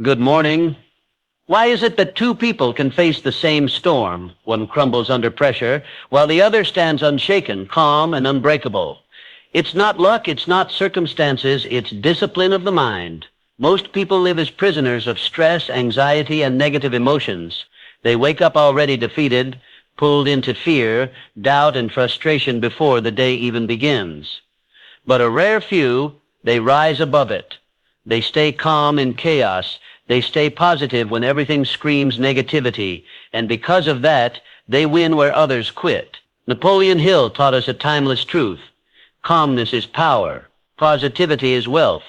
Good morning. Why is it that two people can face the same storm? One crumbles under pressure, while the other stands unshaken, calm, and unbreakable. It's not luck, it's not circumstances, it's discipline of the mind. Most people live as prisoners of stress, anxiety, and negative emotions. They wake up already defeated, pulled into fear, doubt, and frustration before the day even begins. But a rare few, they rise above it. They stay calm in chaos. They stay positive when everything screams negativity. And because of that, they win where others quit. Napoleon Hill taught us a timeless truth. Calmness is power. Positivity is wealth.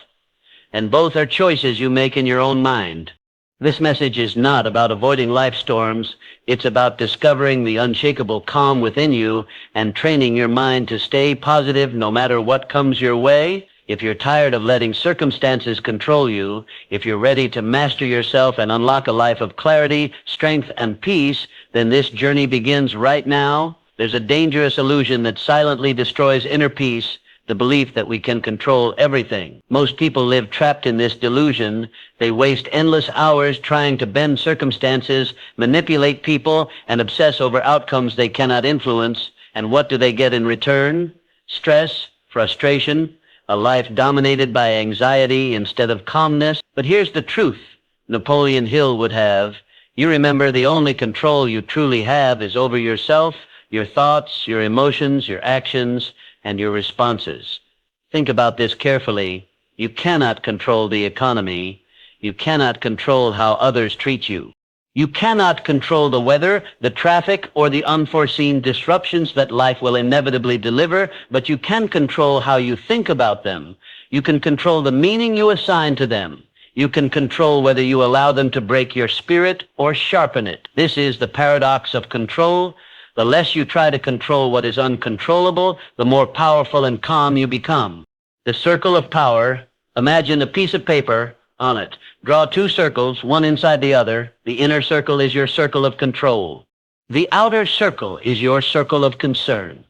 And both are choices you make in your own mind. This message is not about avoiding life storms. It's about discovering the unshakable calm within you and training your mind to stay positive no matter what comes your way. If you're tired of letting circumstances control you, if you're ready to master yourself and unlock a life of clarity, strength, and peace, then this journey begins right now. There's a dangerous illusion that silently destroys inner peace, the belief that we can control everything. Most people live trapped in this delusion. They waste endless hours trying to bend circumstances, manipulate people, and obsess over outcomes they cannot influence. And what do they get in return? Stress, frustration, a life dominated by anxiety instead of calmness. But here's the truth Napoleon Hill would have. You remember the only control you truly have is over yourself, your thoughts, your emotions, your actions, and your responses. Think about this carefully. You cannot control the economy. You cannot control how others treat you. You cannot control the weather, the traffic, or the unforeseen disruptions that life will inevitably deliver, but you can control how you think about them. You can control the meaning you assign to them. You can control whether you allow them to break your spirit or sharpen it. This is the paradox of control. The less you try to control what is uncontrollable, the more powerful and calm you become. The circle of power. Imagine a piece of paper. On it, draw two circles, one inside the other. The inner circle is your circle of control. The outer circle is your circle of concern.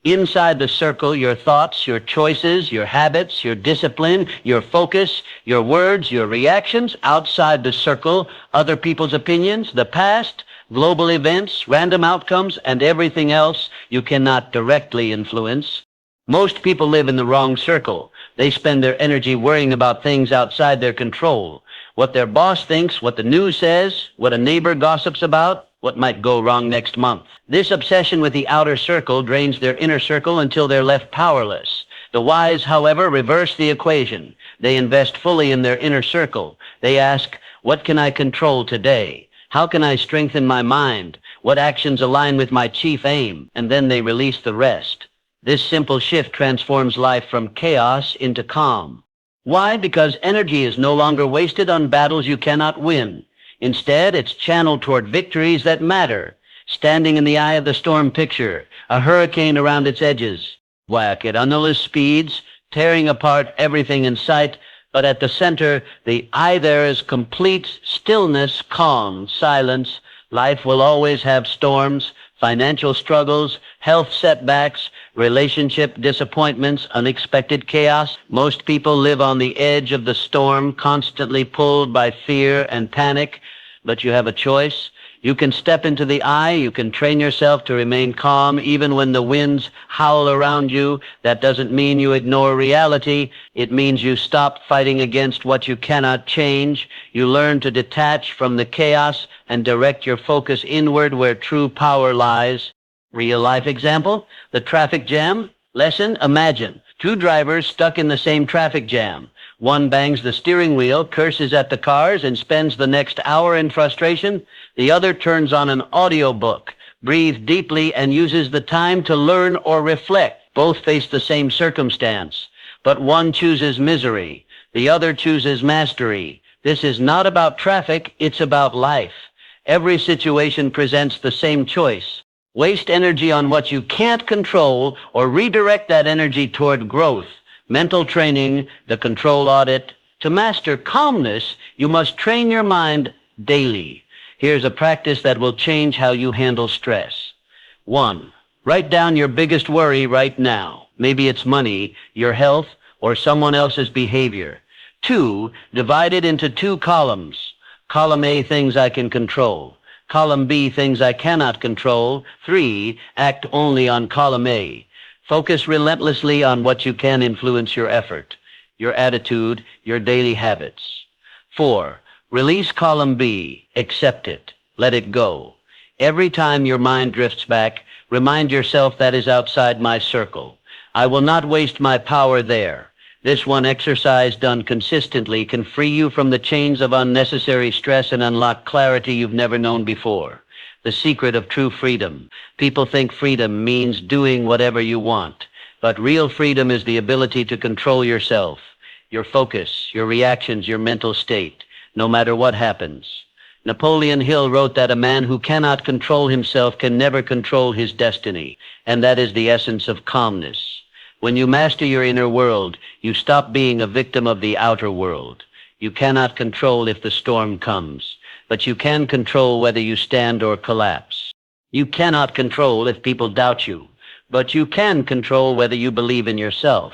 Inside the circle, your thoughts, your choices, your habits, your discipline, your focus, your words, your reactions. Outside the circle, other people's opinions, the past, global events, random outcomes, and everything else you cannot directly influence. Most people live in the wrong circle. They spend their energy worrying about things outside their control. What their boss thinks, what the news says, what a neighbor gossips about, what might go wrong next month. This obsession with the outer circle drains their inner circle until they're left powerless. The wise, however, reverse the equation. They invest fully in their inner circle. They ask, what can I control today? How can I strengthen my mind? What actions align with my chief aim? And then they release the rest. This simple shift transforms life from chaos into calm. Why? Because energy is no longer wasted on battles you cannot win. Instead, it's channeled toward victories that matter. Standing in the eye of the storm picture, a hurricane around its edges. Whack at endless speeds, tearing apart everything in sight, but at the center, the eye there is complete stillness, calm, silence. Life will always have storms, financial struggles, health setbacks, relationship disappointments, unexpected chaos. Most people live on the edge of the storm, constantly pulled by fear and panic. But you have a choice. You can step into the eye. You can train yourself to remain calm even when the winds howl around you. That doesn't mean you ignore reality. It means you stop fighting against what you cannot change. You learn to detach from the chaos and direct your focus inward where true power lies. Real life example, the traffic jam. Lesson, imagine two drivers stuck in the same traffic jam. One bangs the steering wheel, curses at the cars, and spends the next hour in frustration. The other turns on an audiobook, breathes deeply, and uses the time to learn or reflect. Both face the same circumstance, but one chooses misery. The other chooses mastery. This is not about traffic, it's about life. Every situation presents the same choice. Waste energy on what you can't control or redirect that energy toward growth. Mental training, the control audit. To master calmness, you must train your mind daily. Here's a practice that will change how you handle stress. 1. Write down your biggest worry right now. Maybe it's money, your health, or someone else's behavior. 2. Divide it into 2 columns. Column A, things I can control. Column B, things I cannot control. 3, act only on column A. Focus relentlessly on what you can influence: your effort, your attitude, your daily habits. 4, release column B. Accept it. Let it go. Every time your mind drifts back, remind yourself that is outside my circle. I will not waste my power there. This one exercise done consistently can free you from the chains of unnecessary stress and unlock clarity you've never known before. The secret of true freedom. People think freedom means doing whatever you want, but real freedom is the ability to control yourself, your focus, your reactions, your mental state, no matter what happens. Napoleon Hill wrote that a man who cannot control himself can never control his destiny, and that is the essence of calmness. When you master your inner world, you stop being a victim of the outer world. You cannot control if the storm comes, but you can control whether you stand or collapse. You cannot control if people doubt you, but you can control whether you believe in yourself.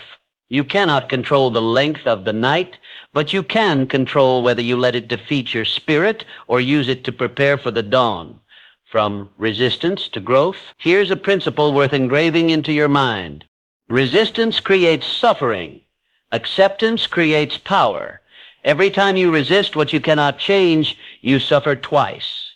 You cannot control the length of the night, but you can control whether you let it defeat your spirit or use it to prepare for the dawn. From resistance to growth, here's a principle worth engraving into your mind. Resistance creates suffering. Acceptance creates power. Every time you resist what you cannot change, you suffer twice.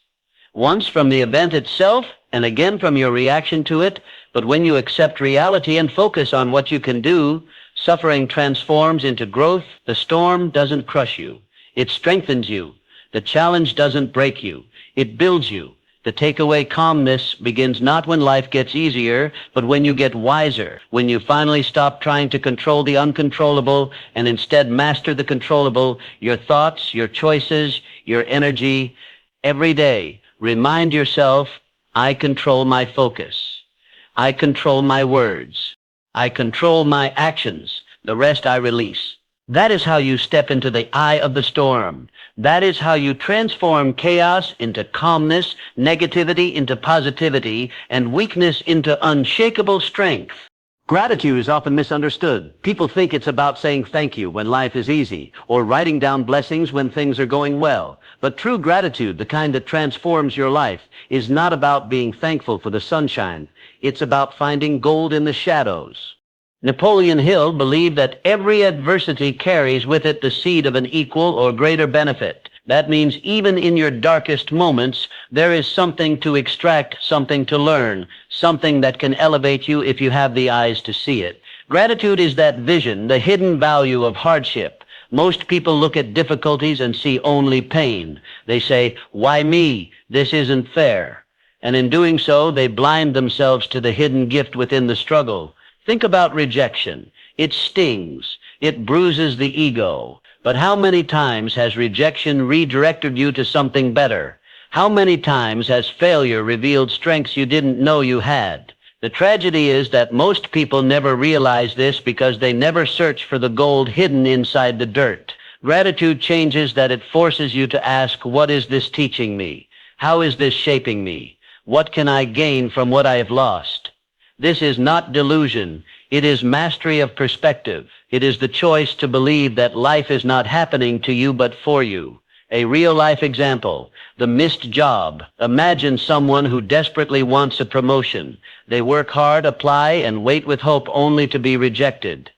Once from the event itself, and again from your reaction to it. But when you accept reality and focus on what you can do, suffering transforms into growth. The storm doesn't crush you. It strengthens you. The challenge doesn't break you. It builds you. The takeaway: calmness begins not when life gets easier, but when you get wiser, when you finally stop trying to control the uncontrollable and instead master the controllable, your thoughts, your choices, your energy. Every day, remind yourself, I control my focus. I control my words. I control my actions. The rest I release. That is how you step into the eye of the storm. That is how you transform chaos into calmness, negativity into positivity, and weakness into unshakable strength. Gratitude is often misunderstood. People think it's about saying thank you when life is easy, or writing down blessings when things are going well. But true gratitude, the kind that transforms your life, is not about being thankful for the sunshine. It's about finding gold in the shadows. Napoleon Hill believed that every adversity carries with it the seed of an equal or greater benefit. That means even in your darkest moments, there is something to extract, something to learn, something that can elevate you if you have the eyes to see it. Gratitude is that vision, the hidden value of hardship. Most people look at difficulties and see only pain. They say, "Why me? This isn't fair." And in doing so, they blind themselves to the hidden gift within the struggle. Think about rejection. It stings. It bruises the ego. But how many times has rejection redirected you to something better? How many times has failure revealed strengths you didn't know you had? The tragedy is that most people never realize this because they never search for the gold hidden inside the dirt. Gratitude changes that. It forces you to ask, what is this teaching me? How is this shaping me? What can I gain from what I have lost? This is not delusion. It is mastery of perspective. It is the choice to believe that life is not happening to you but for you. A real-life example: the missed job. Imagine someone who desperately wants a promotion. They work hard, apply, and wait with hope only to be rejected.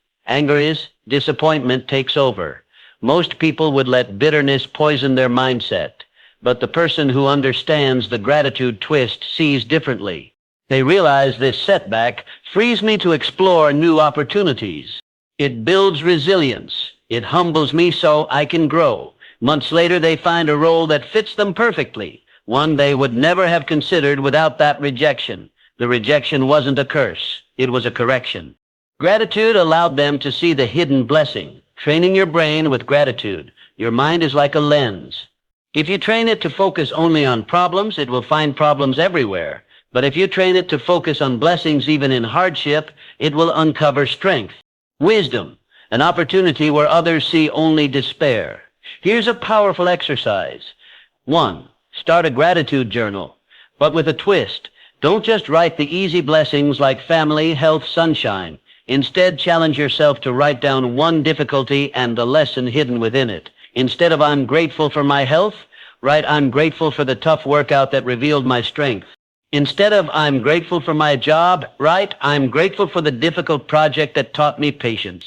Disappointment takes over. Most people would let bitterness poison their mindset. But the person who understands the gratitude twist sees differently. They realize this setback frees me to explore new opportunities. It builds resilience. It humbles me so I can grow. Months later, they find a role that fits them perfectly, one they would never have considered without that rejection. The rejection wasn't a curse. It was a correction. Gratitude allowed them to see the hidden blessing. Training your brain with gratitude. Your mind is like a lens. If you train it to focus only on problems, it will find problems everywhere. But if you train it to focus on blessings even in hardship, it will uncover strength. Wisdom, an opportunity where others see only despair. Here's a powerful exercise. 1. Start a gratitude journal, but with a twist. Don't just write the easy blessings like family, health, sunshine. Instead, challenge yourself to write down one difficulty and the lesson hidden within it. Instead of "I'm grateful for my health," Write, I'm grateful for the tough workout that revealed my strength. Instead of, I'm grateful for my job, write, I'm grateful for the difficult project that taught me patience.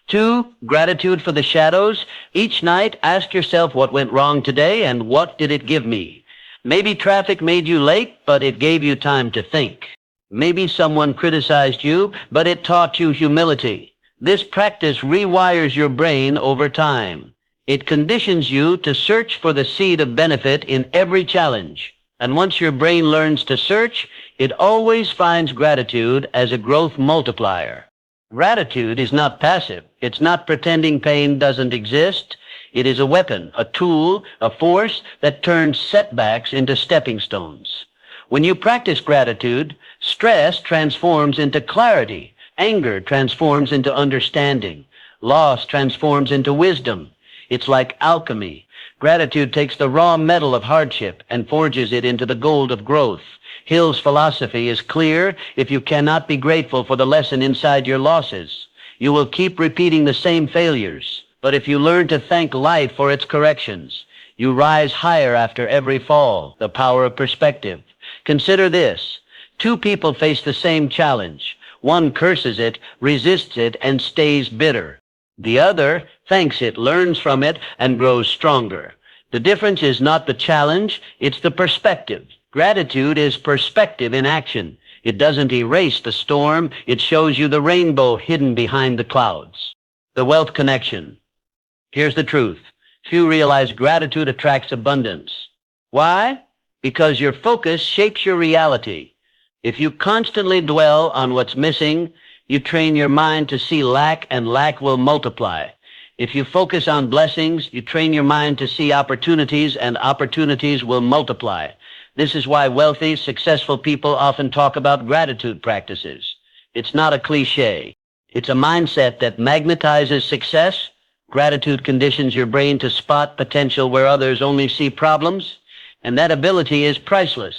2, gratitude for the shadows. Each night, ask yourself what went wrong today and what did it give me. Maybe traffic made you late, but it gave you time to think. Maybe someone criticized you, but it taught you humility. This practice rewires your brain over time. It conditions you to search for the seed of benefit in every challenge. And once your brain learns to search, it always finds gratitude as a growth multiplier. Gratitude is not passive. It's not pretending pain doesn't exist. It is a weapon, a tool, a force that turns setbacks into stepping stones. When you practice gratitude, stress transforms into clarity. Anger transforms into understanding. Loss transforms into wisdom. It's like alchemy. Gratitude takes the raw metal of hardship and forges it into the gold of growth. Hill's philosophy is clear. If you cannot be grateful for the lesson inside your losses, you will keep repeating the same failures. But if you learn to thank life for its corrections, you rise higher after every fall. The power of perspective. Consider this. 2 people face the same challenge. One curses it, resists it, and stays bitter. The other thanks it, learns from it, and grows stronger. The difference is not the challenge, it's the perspective. Gratitude is perspective in action. It doesn't erase the storm, it shows you the rainbow hidden behind the clouds. The wealth connection. Here's the truth. Few realize gratitude attracts abundance. Why? Because your focus shapes your reality. If you constantly dwell on what's missing, you train your mind to see lack, and lack will multiply. If you focus on blessings, you train your mind to see opportunities, and opportunities will multiply. This is why wealthy, successful people often talk about gratitude practices. It's not a cliche. It's a mindset that magnetizes success. Gratitude conditions your brain to spot potential where others only see problems, and that ability is priceless.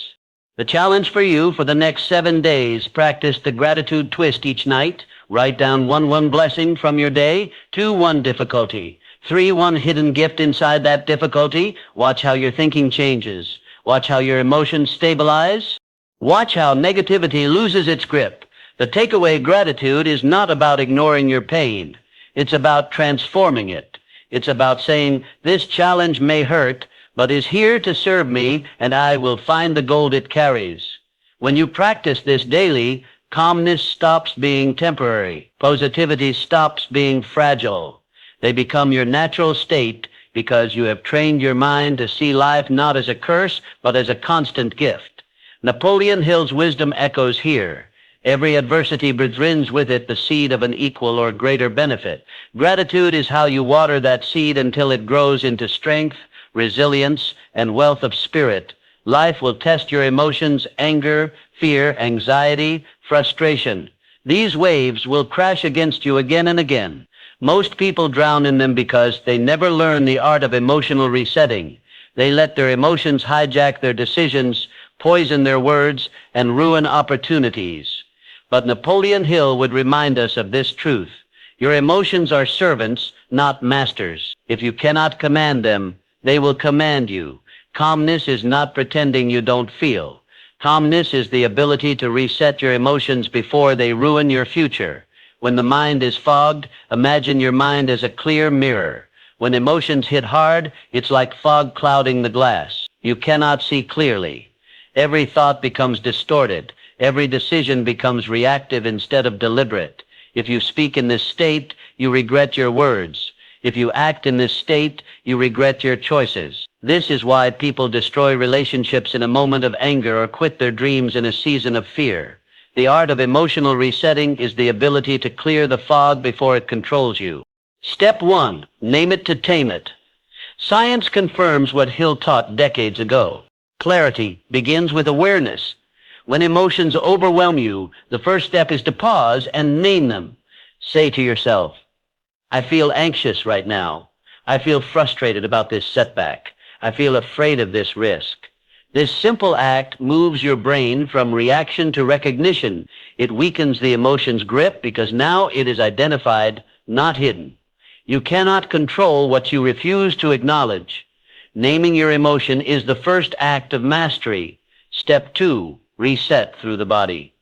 The challenge for you for the next 7 days, practice the gratitude twist each night. Write down 1 blessing from your day, 2 1 difficulty, 3 1 hidden gift inside that difficulty. Watch how your thinking changes. Watch how your emotions stabilize. Watch how negativity loses its grip. The takeaway: gratitude is not about ignoring your pain. It's about transforming it. It's about saying, this challenge may hurt, but is here to serve me, and I will find the gold it carries. When you practice this daily, calmness stops being temporary. Positivity stops being fragile. They become your natural state because you have trained your mind to see life not as a curse, but as a constant gift. Napoleon Hill's wisdom echoes here. Every adversity brings with it the seed of an equal or greater benefit. Gratitude is how you water that seed until it grows into strength, resilience, and wealth of spirit. Life will test your emotions: anger, fear, anxiety, frustration. These waves will crash against you again and again. Most people drown in them because they never learn the art of emotional resetting. They let their emotions hijack their decisions, poison their words, and ruin opportunities. But Napoleon Hill would remind us of this truth. Your emotions are servants, not masters. If you cannot command them, they will command you. Calmness is not pretending you don't feel. Calmness is the ability to reset your emotions before they ruin your future. When the mind is fogged, imagine your mind as a clear mirror. When emotions hit hard, it's like fog clouding the glass. You cannot see clearly. Every thought becomes distorted. Every decision becomes reactive instead of deliberate. If you speak in this state, you regret your words. If you act in this state, you regret your choices. This is why people destroy relationships in a moment of anger or quit their dreams in a season of fear. The art of emotional resetting is the ability to clear the fog before it controls you. Step 1, name it to tame it. Science confirms what Hill taught decades ago. Clarity begins with awareness. When emotions overwhelm you, the first step is to pause and name them. Say to yourself, I feel anxious right now. I feel frustrated about this setback. I feel afraid of this risk. This simple act moves your brain from reaction to recognition. It weakens the emotion's grip because now it is identified, not hidden. You cannot control what you refuse to acknowledge. Naming your emotion is the first act of mastery. Step 2, reset through the body.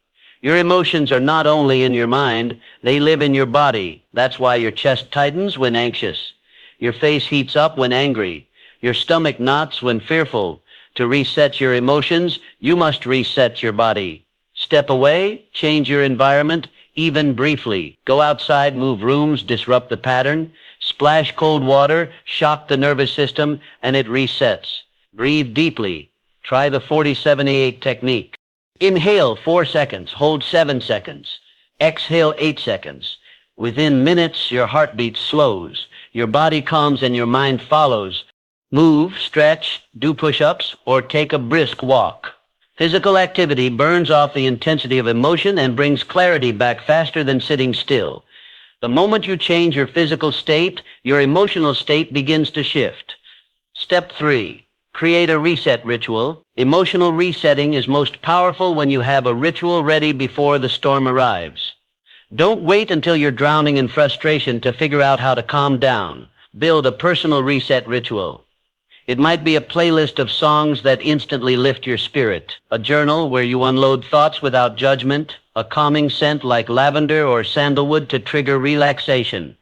Your emotions are not only in your mind, they live in your body. That's why your chest tightens when anxious. Your face heats up when angry. Your stomach knots when fearful. To reset your emotions, you must reset your body. Step away, change your environment, even briefly. Go outside, move rooms, disrupt the pattern. Splash cold water, shock the nervous system, and it resets. Breathe deeply. Try the 40-78 technique. Inhale 4 seconds, hold 7 seconds. Exhale 8 seconds. Within minutes, your heartbeat slows. Your body calms and your mind follows. Move, stretch, do push-ups, or take a brisk walk. Physical activity burns off the intensity of emotion and brings clarity back faster than sitting still. The moment you change your physical state, your emotional state begins to shift. Step 3. Create a reset ritual. Emotional resetting is most powerful when you have a ritual ready before the storm arrives. Don't wait until you're drowning in frustration to figure out how to calm down. Build a personal reset ritual. It might be a playlist of songs that instantly lift your spirit, a journal where you unload thoughts without judgment, a calming scent like lavender or sandalwood to trigger relaxation,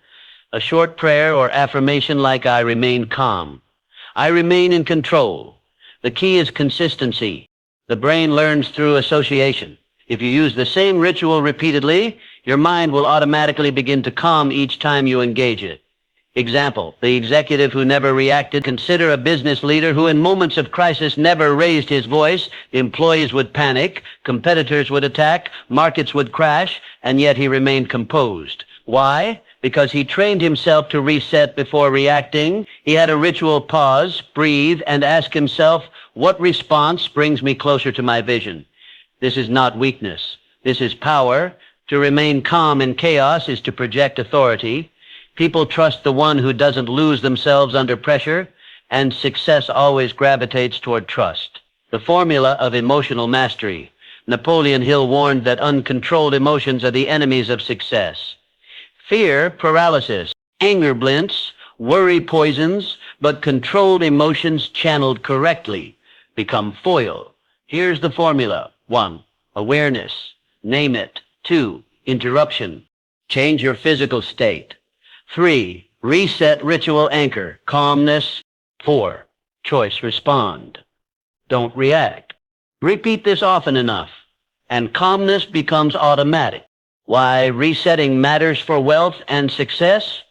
a short prayer or affirmation like I remain calm. I remain in control. The key is consistency. The brain learns through association. If you use the same ritual repeatedly, your mind will automatically begin to calm each time you engage it. Example, the executive who never reacted. Consider a business leader who in moments of crisis never raised his voice. Employees would panic, competitors would attack, markets would crash, and yet he remained composed. Why? Because he trained himself to reset before reacting. He had a ritual pause, breathe, and ask himself, what response brings me closer to my vision? This is not weakness. This is power. To remain calm in chaos is to project authority. People trust the one who doesn't lose themselves under pressure, and success always gravitates toward trust. The formula of emotional mastery. Napoleon Hill warned that uncontrolled emotions are the enemies of success. Fear, paralysis. Anger blinds. Worry poisons. But controlled emotions channeled correctly become foil. Here's the formula. 1. Awareness. Name it. 2. Interruption. Change your physical state. 3. Reset ritual anchor. Calmness. 4. Choice respond. Don't react. Repeat this often enough, and calmness becomes automatic. Why resetting matters for wealth and success?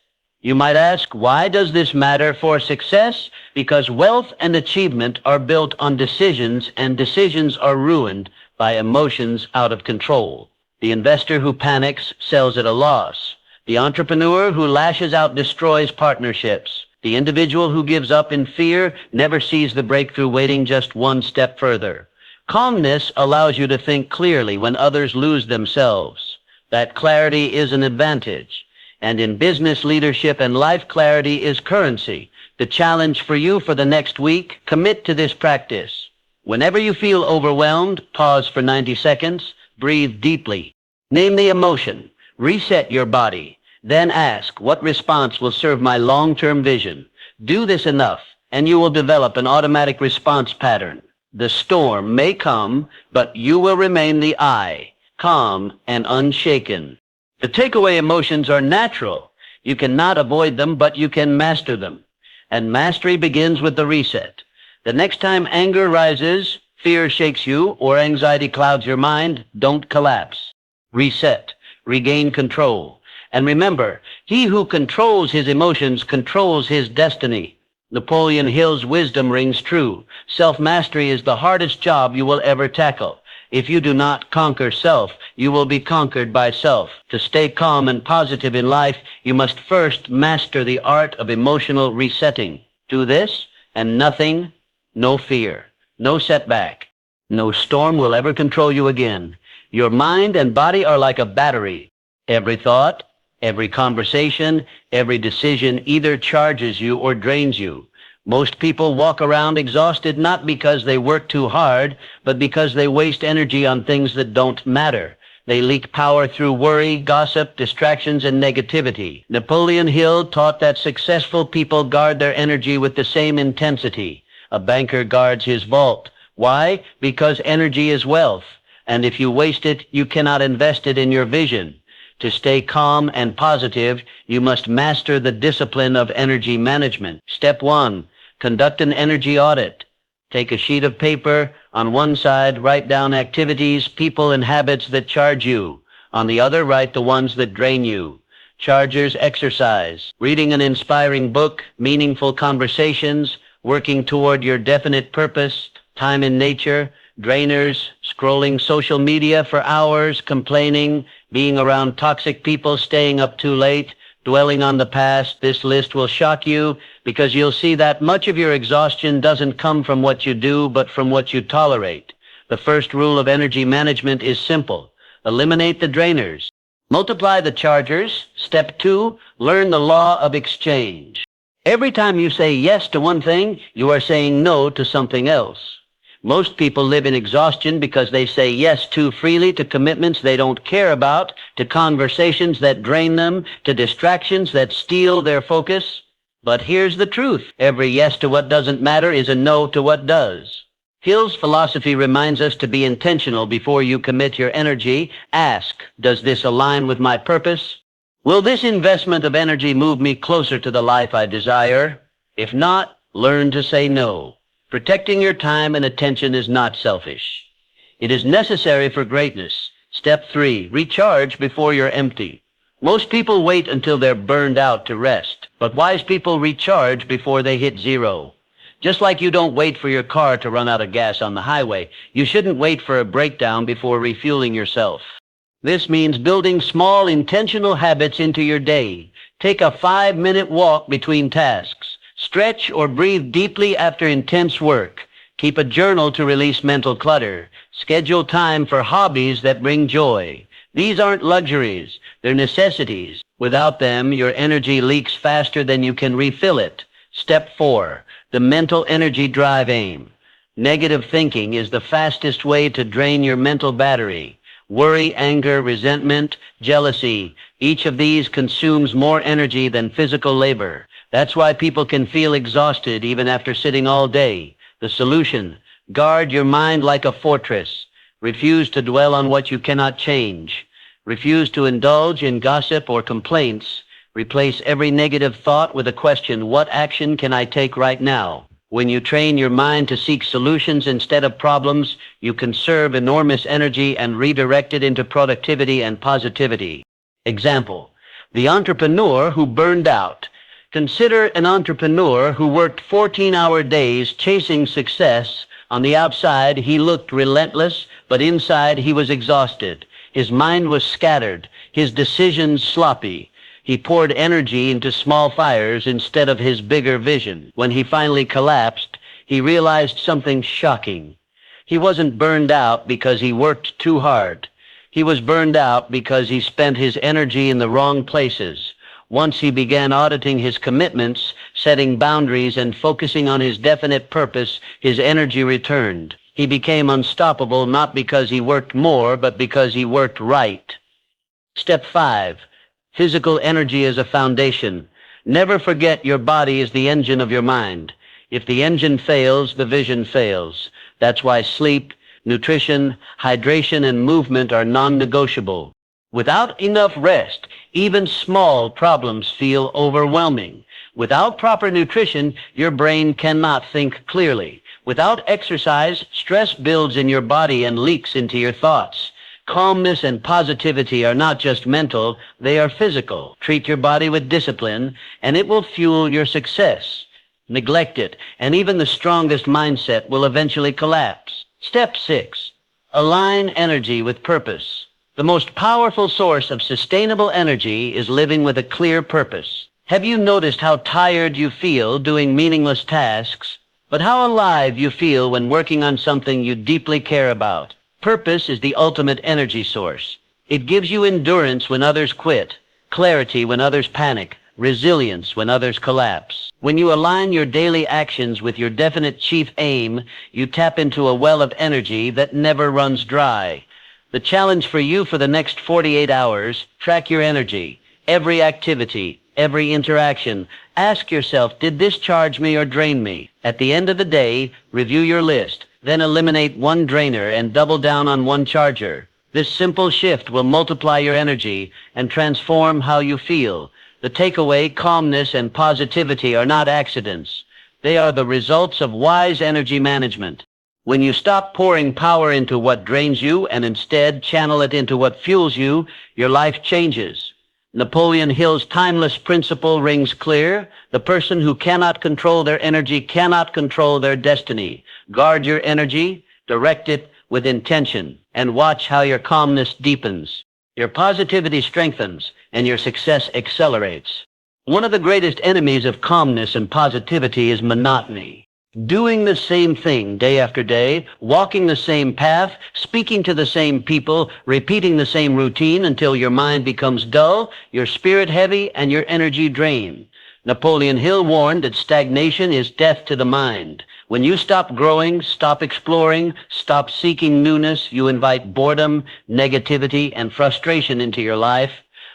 You might ask, why does this matter for success? Because wealth and achievement are built on decisions, and decisions are ruined by emotions out of control. The investor who panics sells at a loss. The entrepreneur who lashes out destroys partnerships. The individual who gives up in fear never sees the breakthrough waiting just one step further. Calmness allows you to think clearly when others lose themselves. That clarity is an advantage. And in business leadership and life, clarity is currency. The challenge for you for the next week, commit to this practice. Whenever you feel overwhelmed, pause for 90 seconds, breathe deeply. Name the emotion. Reset your body. Then ask, what response will serve my long-term vision? Do this enough, and you will develop an automatic response pattern. The storm may come, but you will remain the I, calm and unshaken. The takeaway emotions are natural. You cannot avoid them, but you can master them. And mastery begins with the reset. The next time anger rises, fear shakes you, or anxiety clouds your mind, don't collapse. Reset. Regain control. And remember, he who controls his emotions controls his destiny. Napoleon Hill's wisdom rings true. Self-mastery is the hardest job you will ever tackle. If you do not conquer self, you will be conquered by self. To stay calm and positive in life, you must first master the art of emotional resetting. Do this, and nothing, no fear, no setback, no storm will ever control you again. Your mind and body are like a battery. Every thought, every conversation, every decision either charges you or drains you. Most people walk around exhausted not because they work too hard, but because they waste energy on things that don't matter. They leak power through worry, gossip, distractions, and negativity. Napoleon Hill taught that successful people guard their energy with the same intensity. A banker guards his vault. Why? Because energy is wealth, and if you waste it, you cannot invest it in your vision. To stay calm and positive, you must master the discipline of energy management. Step 1. Conduct an energy audit. Take a sheet of paper. On one side, write down activities, people, and habits that charge you. On the other, write the ones that drain you. Chargers: exercise, reading an inspiring book, meaningful conversations, working toward your definite purpose, time in nature. Drainers: scrolling social media for hours, complaining, being around toxic people, staying up too late, dwelling on the past. This list will shock you because you'll see that much of your exhaustion doesn't come from what you do, but from what you tolerate. The first rule of energy management is simple. Eliminate the drainers. Multiply the chargers. Step 2, learn the law of exchange. Every time you say yes to one thing, you are saying no to something else. Most people live in exhaustion because they say yes too freely to commitments they don't care about, to conversations that drain them, to distractions that steal their focus. But here's the truth. Every yes to what doesn't matter is a no to what does. Hill's philosophy reminds us to be intentional before you commit your energy. Ask, does this align with my purpose? Will this investment of energy move me closer to the life I desire? If not, learn to say no. Protecting your time and attention is not selfish. It is necessary for greatness. Step 3, recharge before you're empty. Most people wait until they're burned out to rest, but wise people recharge before they hit zero. Just like you don't wait for your car to run out of gas on the highway, you shouldn't wait for a breakdown before refueling yourself. This means building small, intentional habits into your day. Take a 5-minute walk between tasks. Stretch or breathe deeply after intense work. Keep a journal to release mental clutter. Schedule time for hobbies that bring joy. These aren't luxuries, they're necessities. Without them, your energy leaks faster than you can refill it. Step 4, the mental energy drive aim. Negative thinking is the fastest way to drain your mental battery. Worry, anger, resentment, jealousy, each of these consumes more energy than physical labor. That's why people can feel exhausted even after sitting all day. The solution: guard your mind like a fortress. Refuse to dwell on what you cannot change. Refuse to indulge in gossip or complaints. Replace every negative thought with a question: what action can I take right now? When you train your mind to seek solutions instead of problems, you conserve enormous energy and redirect it into productivity and positivity. Example: the entrepreneur who burned out. Consider an entrepreneur who worked 14-hour days chasing success. On the outside, he looked relentless, but inside he was exhausted. His mind was scattered, his decisions sloppy. He poured energy into small fires instead of his bigger vision. When he finally collapsed, he realized something shocking. He wasn't burned out because he worked too hard. He was burned out because he spent his energy in the wrong places. Once he began auditing his commitments, setting boundaries, and focusing on his definite purpose, his energy returned. He became unstoppable not because he worked more, but because he worked right. Step 5. Physical energy is a foundation. Never forget your body is the engine of your mind. If the engine fails, the vision fails. That's why sleep, nutrition, hydration, and movement are non-negotiable. Without enough rest, even small problems feel overwhelming. Without proper nutrition, your brain cannot think clearly. Without exercise, stress builds in your body and leaks into your thoughts. Calmness and positivity are not just mental, they are physical. Treat your body with discipline, and it will fuel your success. Neglect it, and even the strongest mindset will eventually collapse. Step 6. Align energy with purpose. The most powerful source of sustainable energy is living with a clear purpose. Have you noticed how tired you feel doing meaningless tasks, but how alive you feel when working on something you deeply care about? Purpose is the ultimate energy source. It gives you endurance when others quit, clarity when others panic, resilience when others collapse. When you align your daily actions with your definite chief aim, you tap into a well of energy that never runs dry. The challenge for you for the next 48 hours, track your energy, every activity, every interaction. Ask yourself, did this charge me or drain me? At the end of the day, review your list, then eliminate one drainer and double down on one charger. This simple shift will multiply your energy and transform how you feel. The takeaway, calmness and positivity are not accidents. They are the results of wise energy management. When you stop pouring power into what drains you and instead channel it into what fuels you, your life changes. Napoleon Hill's timeless principle rings clear. The person who cannot control their energy cannot control their destiny. Guard your energy, direct it with intention, and watch how your calmness deepens. Your positivity strengthens, and your success accelerates. One of the greatest enemies of calmness and positivity is monotony. Doing the same thing day after day, walking the same path, speaking to the same people, repeating the same routine until your mind becomes dull, your spirit heavy, and your energy drained. Napoleon Hill warned that stagnation is death to the mind. When you stop growing, stop exploring, stop seeking newness, you invite boredom, negativity, and frustration into your life.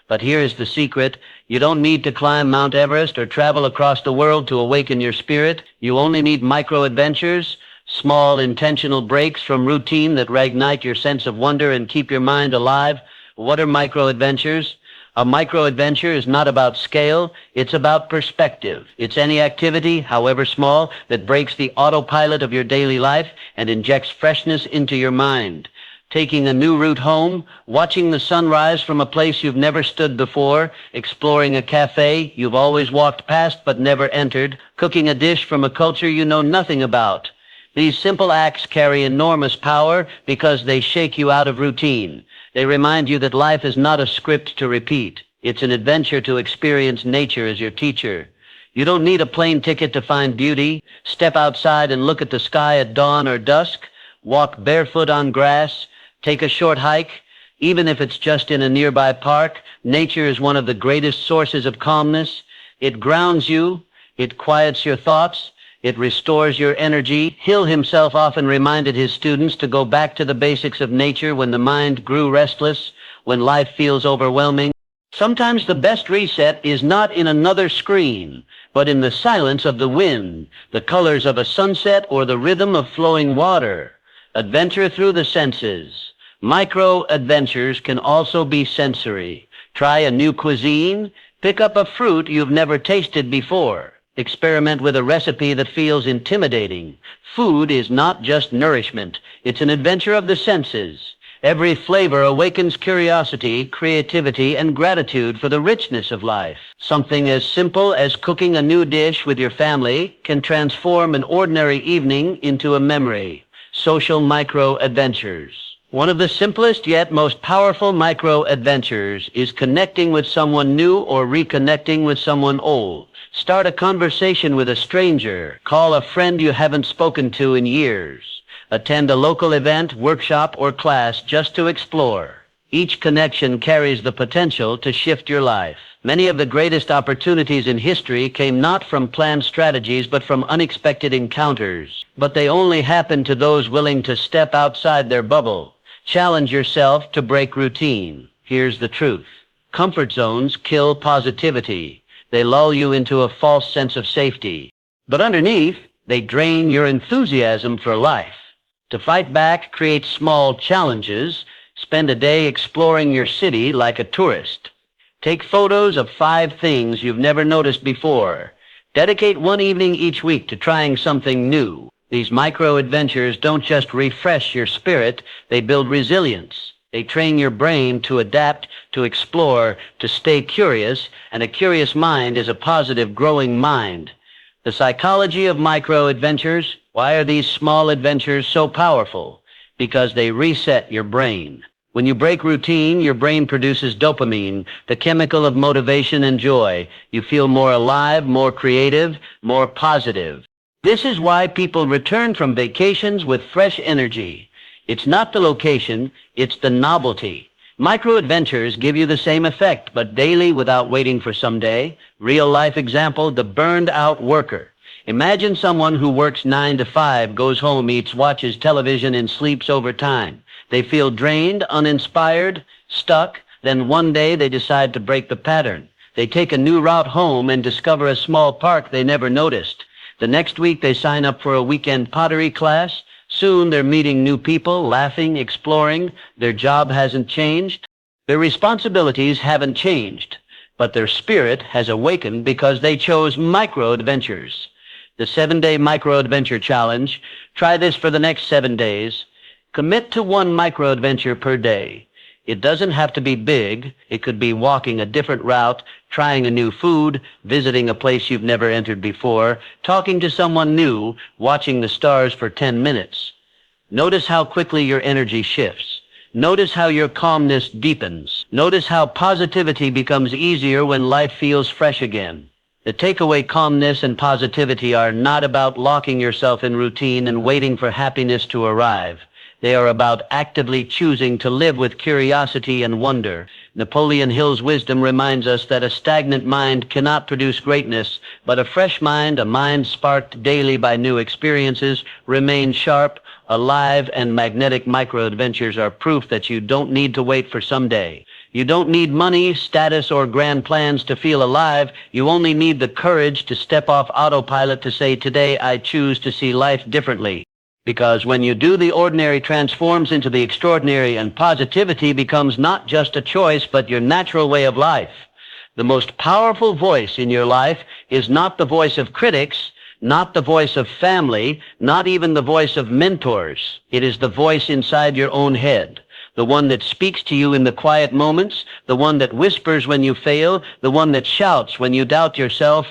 But here is the secret. You don't need to climb Mount Everest or travel across the world to awaken your spirit. You only need micro-adventures, small intentional breaks from routine that reignite your sense of wonder and keep your mind alive. What are micro-adventures? A micro-adventure is not about scale, it's about perspective. It's any activity, however small, that breaks the autopilot of your daily life and injects freshness into your mind. Taking a new route home, watching the sunrise from a place you've never stood before, exploring a cafe you've always walked past but never entered, cooking a dish from a culture you know nothing about. These simple acts carry enormous power because they shake you out of routine. They remind you that life is not a script to repeat. It's an adventure to experience nature as your teacher. You don't need a plane ticket to find beauty. Step outside and look at the sky at dawn or dusk. Walk barefoot on grass. Take a short hike, even if it's just in a nearby park. Nature is one of the greatest sources of calmness. It grounds you, it quiets your thoughts, it restores your energy. Hill himself often reminded his students to go back to the basics of nature when the mind grew restless, when life feels overwhelming. Sometimes the best reset is not in another screen, but in the silence of the wind, the colors of a sunset, or the rhythm of flowing water. Adventure through the senses. Micro-adventures can also be sensory. Try a new cuisine. Pick up a fruit you've never tasted before. Experiment with a recipe that feels intimidating. Food is not just nourishment. It's an adventure of the senses. Every flavor awakens curiosity, creativity, and gratitude for the richness of life. Something as simple as cooking a new dish with your family can transform an ordinary evening into a memory. Social micro-adventures. One of the simplest yet most powerful micro-adventures is connecting with someone new or reconnecting with someone old. Start a conversation with a stranger. Call a friend you haven't spoken to in years. Attend a local event, workshop, or class just to explore. Each connection carries the potential to shift your life. Many of the greatest opportunities in history came not from planned strategies but from unexpected encounters. But they only happen to those willing to step outside their bubble. Challenge yourself to break routine. Here's the truth. Comfort zones kill positivity. They lull you into a false sense of safety. But underneath, they drain your enthusiasm for life. To fight back, create small challenges. Spend a day exploring your city like a tourist. Take photos of 5 things you've never noticed before. Dedicate one evening each week to trying something new. These micro-adventures don't just refresh your spirit, they build resilience. They train your brain to adapt, to explore, to stay curious, and a curious mind is a positive, growing mind. The psychology of micro-adventures. Why are these small adventures so powerful? Because they reset your brain. When you break routine, your brain produces dopamine, the chemical of motivation and joy. You feel more alive, more creative, more positive. This is why people return from vacations with fresh energy. It's not the location, it's the novelty. Micro-adventures give you the same effect, but daily without waiting for someday. Real-life example, the burned-out worker. Imagine someone who works 9 to 5, goes home, eats, watches television, and sleeps over time. They feel drained, uninspired, stuck. Then one day they decide to break the pattern. They take a new route home and discover a small park they never noticed. The next week they sign up for a weekend pottery class. Soon they're meeting new people, laughing, exploring. Their job hasn't changed. Their responsibilities haven't changed. But their spirit has awakened because they chose micro-adventures. The 7-day micro-adventure challenge. Try this for the next 7 days. Commit to one micro-adventure per day. It doesn't have to be big. It could be walking a different route, trying a new food, visiting a place you've never entered before, talking to someone new, watching the stars for 10 minutes. Notice how quickly your energy shifts. Notice how your calmness deepens. Notice how positivity becomes easier when life feels fresh again. The takeaway: calmness and positivity are not about locking yourself in routine and waiting for happiness to arrive. They are about actively choosing to live with curiosity and wonder. Napoleon Hill's wisdom reminds us that a stagnant mind cannot produce greatness, but a fresh mind, a mind sparked daily by new experiences, remains sharp, alive, and magnetic. Micro-adventures are proof that you don't need to wait for someday. You don't need money, status, or grand plans to feel alive. You only need the courage to step off autopilot to say, "Today I choose to see life differently." Because when you do, the ordinary transforms into the extraordinary, and positivity becomes not just a choice, but your natural way of life. The most powerful voice in your life is not the voice of critics, not the voice of family, not even the voice of mentors. It is the voice inside your own head, the one that speaks to you in the quiet moments, the one that whispers when you fail, the one that shouts when you doubt yourself.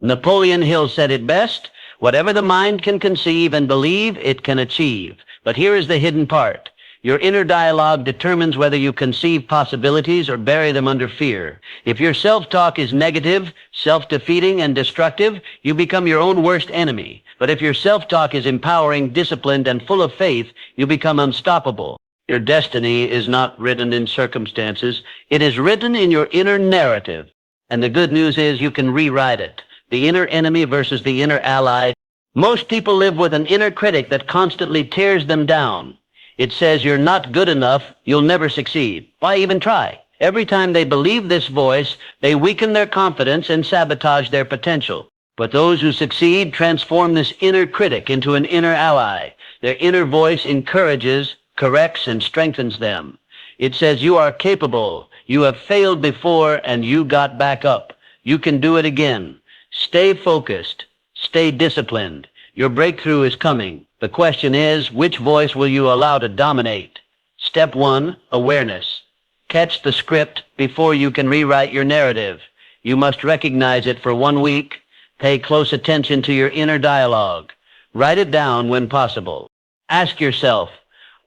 Napoleon Hill said it best: "Whatever the mind can conceive and believe, it can achieve." But here is the hidden part. Your inner dialogue determines whether you conceive possibilities or bury them under fear. If your self-talk is negative, self-defeating, and destructive, you become your own worst enemy. But if your self-talk is empowering, disciplined, and full of faith, you become unstoppable. Your destiny is not written in circumstances. It is written in your inner narrative. And the good news is you can rewrite it. The inner enemy versus the inner ally. Most people live with an inner critic that constantly tears them down. It says, "You're not good enough. You'll never succeed. Why even try?" Every time they believe this voice, they weaken their confidence and sabotage their potential. But those who succeed transform this inner critic into an inner ally. Their inner voice encourages, corrects, and strengthens them. It says, "You are capable. You have failed before, and you got back up. You can do it again. Stay focused. Stay disciplined. Your breakthrough is coming." The question is, which voice will you allow to dominate? Step 1, awareness. Catch the script before you can rewrite your narrative. You must recognize it for 1 week. Pay close attention to your inner dialogue. Write it down when possible. Ask yourself,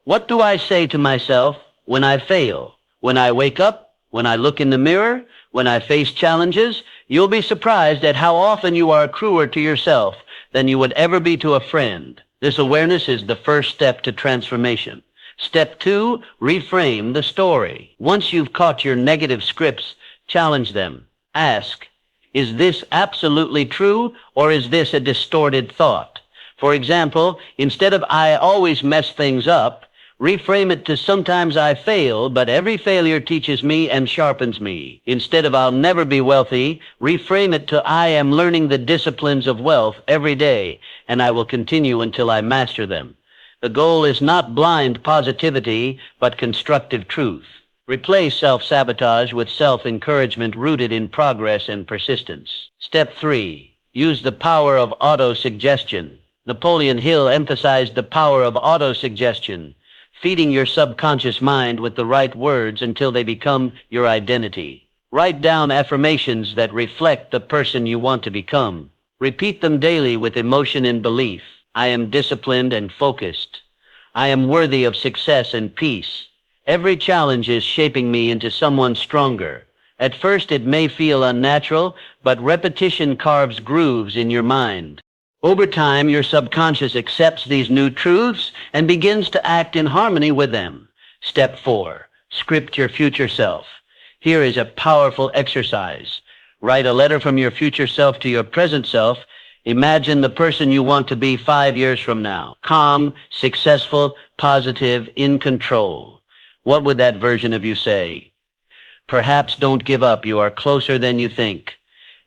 what do I say to myself when I fail? When I wake up? When I look in the mirror? When I face challenges? You'll be surprised at how often you are crueler to yourself than you would ever be to a friend. This awareness is the first step to transformation. Step 2, reframe the story. Once you've caught your negative scripts, challenge them. Ask, is this absolutely true, or is this a distorted thought? For example, instead of "I always mess things up," reframe it to "Sometimes I fail, but every failure teaches me and sharpens me." Instead of "I'll never be wealthy," reframe it to "I am learning the disciplines of wealth every day, and I will continue until I master them." The goal is not blind positivity, but constructive truth. Replace self-sabotage with self-encouragement rooted in progress and persistence. Step 3, use the power of auto-suggestion. Napoleon Hill emphasized the power of auto-suggestion, feeding your subconscious mind with the right words until they become your identity. Write down affirmations that reflect the person you want to become. Repeat them daily with emotion and belief. I am disciplined and focused. I am worthy of success and peace. Every challenge is shaping me into someone stronger. At first it may feel unnatural, but repetition carves grooves in your mind. Over time, your subconscious accepts these new truths and begins to act in harmony with them. Step 4, script your future self. Here is a powerful exercise. Write a letter from your future self to your present self. Imagine the person you want to be 5 years from now. Calm, successful, positive, in control. What would that version of you say? Perhaps don't give up. You are closer than you think.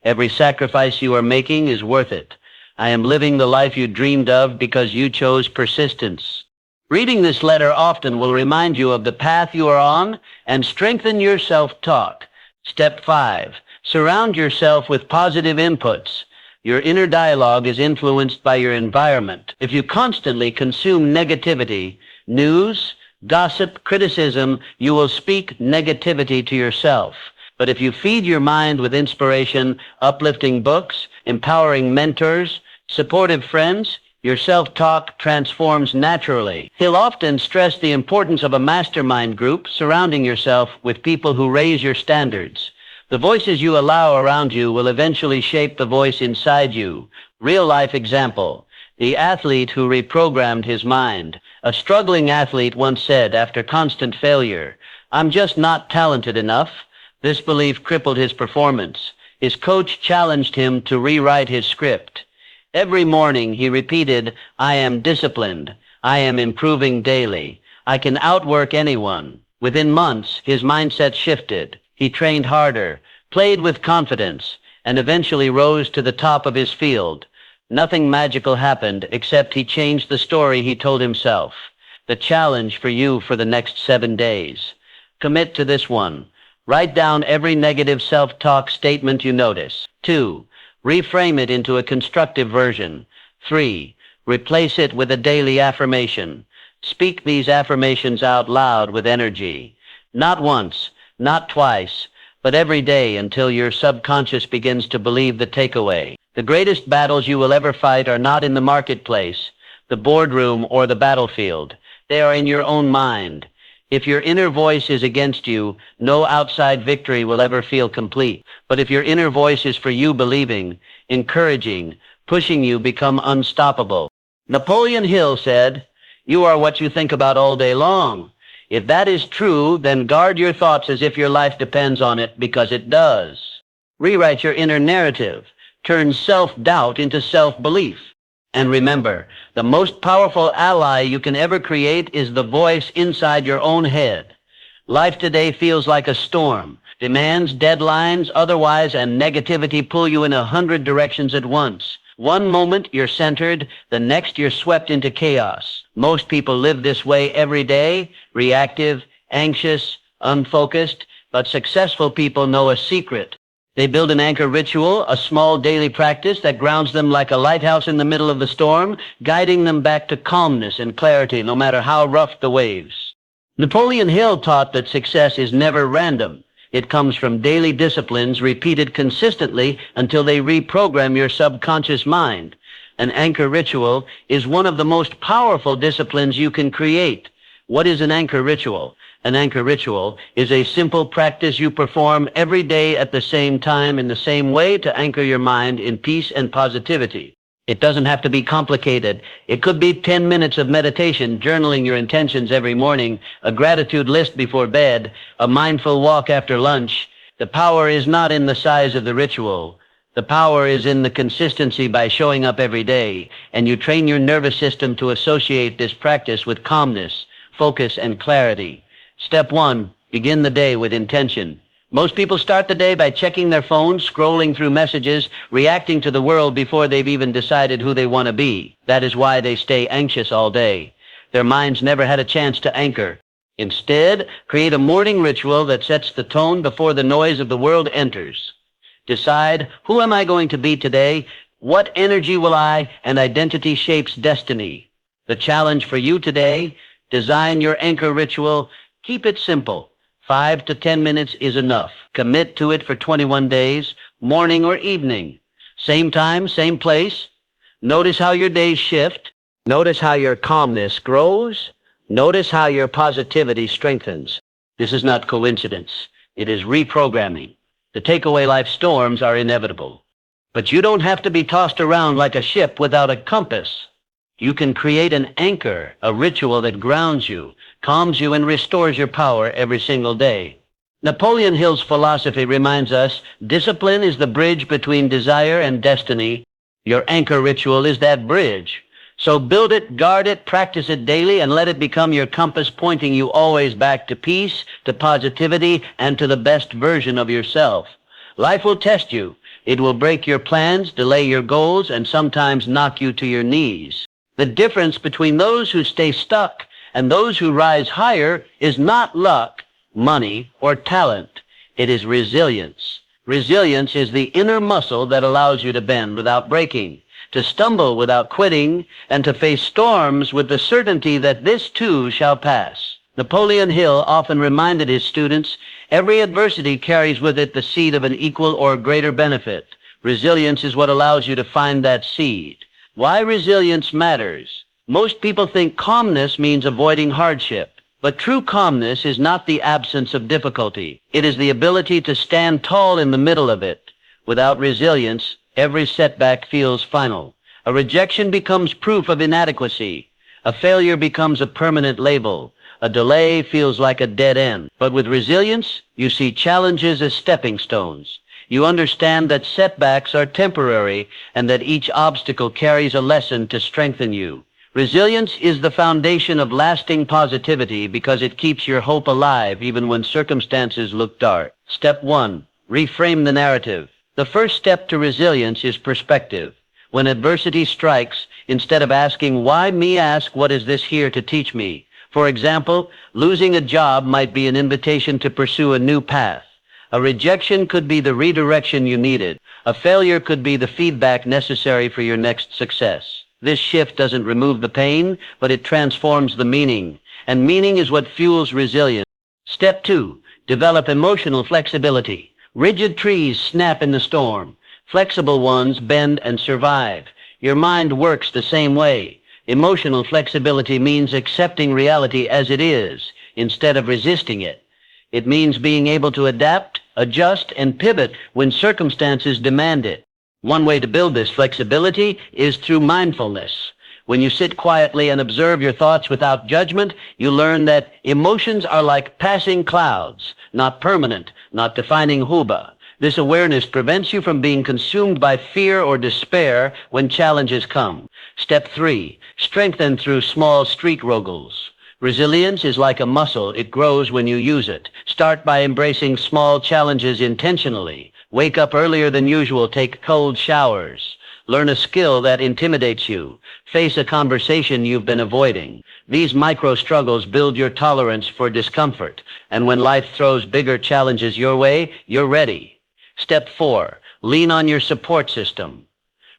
Every sacrifice you are making is worth it. I am living the life you dreamed of because you chose persistence. Reading this letter often will remind you of the path you are on and strengthen your self-talk. Step 5. Surround yourself with positive inputs. Your inner dialogue is influenced by your environment. If you constantly consume negativity, news, gossip, criticism, you will speak negativity to yourself. But if you feed your mind with inspiration, uplifting books, empowering mentors, supportive friends, your self-talk transforms naturally. He'll often stress the importance of a mastermind group, surrounding yourself with people who raise your standards. The voices you allow around you will eventually shape the voice inside you. Real-life example: the athlete who reprogrammed his mind. A struggling athlete once said after constant failure, "I'm just not talented enough." This belief crippled his performance. His coach challenged him to rewrite his script. Every morning he repeated, "I am disciplined. I am improving daily. I can outwork anyone." Within months, his mindset shifted. He trained harder, played with confidence, and eventually rose to the top of his field. Nothing magical happened except he changed the story he told himself. The challenge for you for the next 7 days. Commit to this one. Write down every negative self-talk statement you notice. 2. Reframe it into a constructive version. 3. Replace it with a daily affirmation. Speak these affirmations out loud with energy. Not once, not twice, but every day until your subconscious begins to believe the takeaway. The greatest battles you will ever fight are not in the marketplace, the boardroom, or the battlefield. They are in your own mind. If your inner voice is against you, no outside victory will ever feel complete. But if your inner voice is for you, believing, encouraging, pushing you, become unstoppable. Napoleon Hill said, "You are what you think about all day long." If that is true, then guard your thoughts as if your life depends on it, because it does. Rewrite your inner narrative. Turn self-doubt into self-belief. And remember, the most powerful ally you can ever create is the voice inside your own head. Life today feels like a storm. Demands, deadlines, otherwise, and negativity pull you in 100 directions at once. One moment you're centered, the next you're swept into chaos. Most people live this way every day, reactive, anxious, unfocused, but successful people know a secret. They build an anchor ritual, a small daily practice that grounds them like a lighthouse in the middle of the storm, guiding them back to calmness and clarity no matter how rough the waves. Napoleon Hill taught that success is never random. It comes from daily disciplines repeated consistently until they reprogram your subconscious mind. An anchor ritual is one of the most powerful disciplines you can create. What is an anchor ritual? An anchor ritual is a simple practice you perform every day at the same time in the same way to anchor your mind in peace and positivity. It doesn't have to be complicated. It could be 10 minutes of meditation, journaling your intentions every morning, a gratitude list before bed, a mindful walk after lunch. The power is not in the size of the ritual. The power is in the consistency by showing up every day, and you train your nervous system to associate this practice with calmness, focus, and clarity. Step 1, begin the day with intention. Most people start the day by checking their phones, scrolling through messages, reacting to the world before they've even decided who they want to be. That is why they stay anxious all day. Their minds never had a chance to anchor. Instead, create a morning ritual that sets the tone before the noise of the world enters. Decide, who am I going to be today? What energy will I? And identity shapes destiny. The challenge for you today: design your anchor ritual. Keep it simple. 5 to 10 minutes is enough. Commit to it for 21 days, morning or evening. Same time, same place. Notice how your days shift. Notice how your calmness grows. Notice how your positivity strengthens. This is not coincidence. It is reprogramming. The takeaway: life storms are inevitable. But you don't have to be tossed around like a ship without a compass. You can create an anchor, a ritual that grounds you, calms you, and restores your power every single day. Napoleon Hill's philosophy reminds us discipline is the bridge between desire and destiny. Your anchor ritual is that bridge. So build it, guard it, practice it daily, and let it become your compass pointing you always back to peace, to positivity, and to the best version of yourself. Life will test you. It will break your plans, delay your goals, and sometimes knock you to your knees. The difference between those who stay stuck and those who rise higher is not luck, money, or talent. It is resilience. Resilience is the inner muscle that allows you to bend without breaking, to stumble without quitting, and to face storms with the certainty that this too shall pass. Napoleon Hill often reminded his students, every adversity carries with it the seed of an equal or greater benefit. Resilience is what allows you to find that seed. Why resilience matters? Most people think calmness means avoiding hardship. But true calmness is not the absence of difficulty. It is the ability to stand tall in the middle of it. Without resilience, every setback feels final. A rejection becomes proof of inadequacy. A failure becomes a permanent label. A delay feels like a dead end. But with resilience, you see challenges as stepping stones. You understand that setbacks are temporary and that each obstacle carries a lesson to strengthen you. Resilience is the foundation of lasting positivity because it keeps your hope alive even when circumstances look dark. Step 1. Reframe the narrative. The first step to resilience is perspective. When adversity strikes, instead of asking, why me, ask, what is this here to teach me? For example, losing a job might be an invitation to pursue a new path. A rejection could be the redirection you needed. A failure could be the feedback necessary for your next success. This shift doesn't remove the pain, but it transforms the meaning. And meaning is what fuels resilience. Step 2. Develop emotional flexibility. Rigid trees snap in the storm. Flexible ones bend and survive. Your mind works the same way. Emotional flexibility means accepting reality as it is, instead of resisting it. It means being able to adapt, adjust, and pivot when circumstances demand it. One way to build this flexibility is through mindfulness. When you sit quietly and observe your thoughts without judgment, you learn that emotions are like passing clouds, not permanent, not defining huba. This awareness prevents you from being consumed by fear or despair when challenges come. Step 3. Strengthen through small street rogals. Resilience is like a muscle. It grows when you use it. Start by embracing small challenges intentionally. Wake up earlier than usual. Take cold showers. Learn a skill that intimidates you. Face a conversation you've been avoiding. These micro struggles build your tolerance for discomfort. And when life throws bigger challenges your way, you're ready. Step 4. Lean on your support system.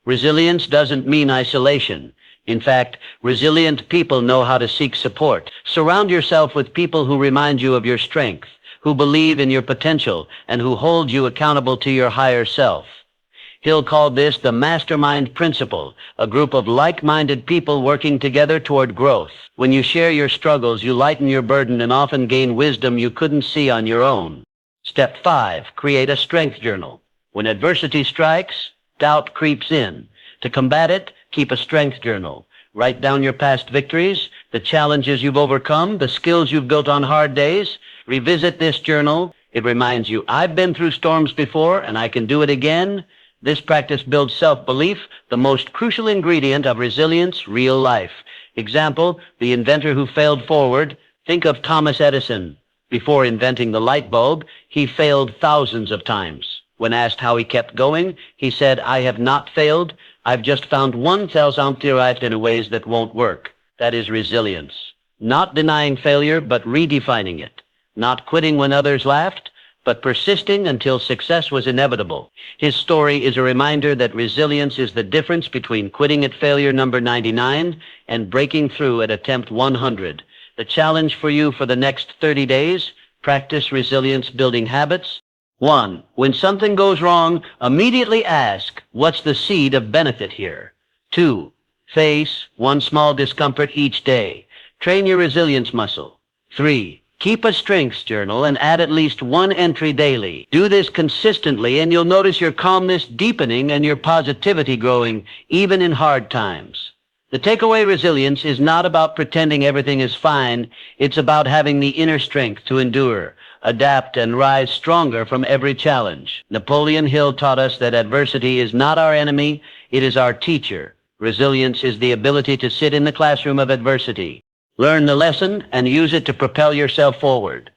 Resilience doesn't mean isolation. In fact, resilient people know how to seek support. Surround yourself with people who remind you of your strength, who believe in your potential, and who hold you accountable to your higher self. Hill called this the mastermind principle, a group of like-minded people working together toward growth. When you share your struggles, you lighten your burden and often gain wisdom you couldn't see on your own. Step 5. Create a strength journal. When adversity strikes, doubt creeps in. To combat it, keep a strength journal. Write down your past victories, the challenges you've overcome, the skills you've built on hard days. Revisit this journal. It reminds you, I've been through storms before and I can do it again. This practice builds self-belief, the most crucial ingredient of resilience, real life. Example, the inventor who failed forward. Think of Thomas Edison. Before inventing the light bulb, he failed thousands of times. When asked how he kept going, he said, I have not failed. I've just found 1,000 in ways that won't work. That is resilience. Not denying failure, but redefining it. Not quitting when others laughed, but persisting until success was inevitable. His story is a reminder that resilience is the difference between quitting at failure number 99 and breaking through at attempt 100. The challenge for you for the next 30 days, practice resilience building habits. 1. When something goes wrong, immediately ask, what's the seed of benefit here? 2. Face one small discomfort each day. Train your resilience muscle. 3. Keep a strengths journal and add at least one entry daily. Do this consistently and you'll notice your calmness deepening and your positivity growing, even in hard times. The takeaway: resilience is not about pretending everything is fine. It's about having the inner strength to endure. adapt, and rise stronger from every challenge. Napoleon Hill taught us that adversity is not our enemy, it is our teacher. Resilience is the ability to sit in the classroom of adversity, learn the lesson, and use it to propel yourself forward.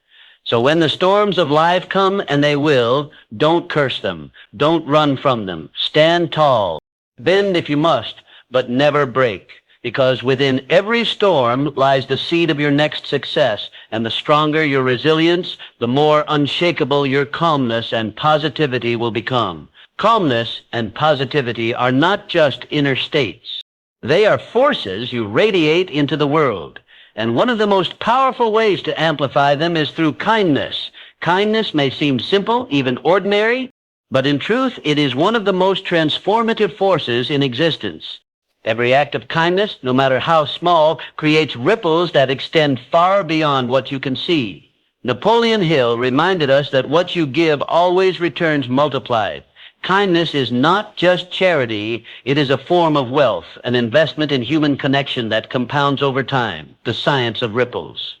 So when the storms of life come, and they will, don't curse them. Don't run from them. Stand tall. Bend if you must, but never break. Because within every storm lies the seed of your next success, and the stronger your resilience, the more unshakable your calmness and positivity will become. Calmness and positivity are not just inner states. They are forces you radiate into the world. And one of the most powerful ways to amplify them is through kindness. Kindness may seem simple, even ordinary, but in truth, it is one of the most transformative forces in existence. Every act of kindness, no matter how small, creates ripples that extend far beyond what you can see. Napoleon Hill reminded us that what you give always returns multiplied. Kindness is not just charity, it is a form of wealth, an investment in human connection that compounds over time, the science of ripples.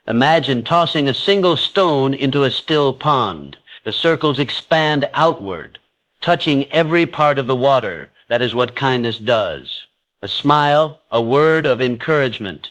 Imagine tossing a single stone into a still pond. The circles expand outward, touching every part of the water. That is what kindness does. A smile, a word of encouragement.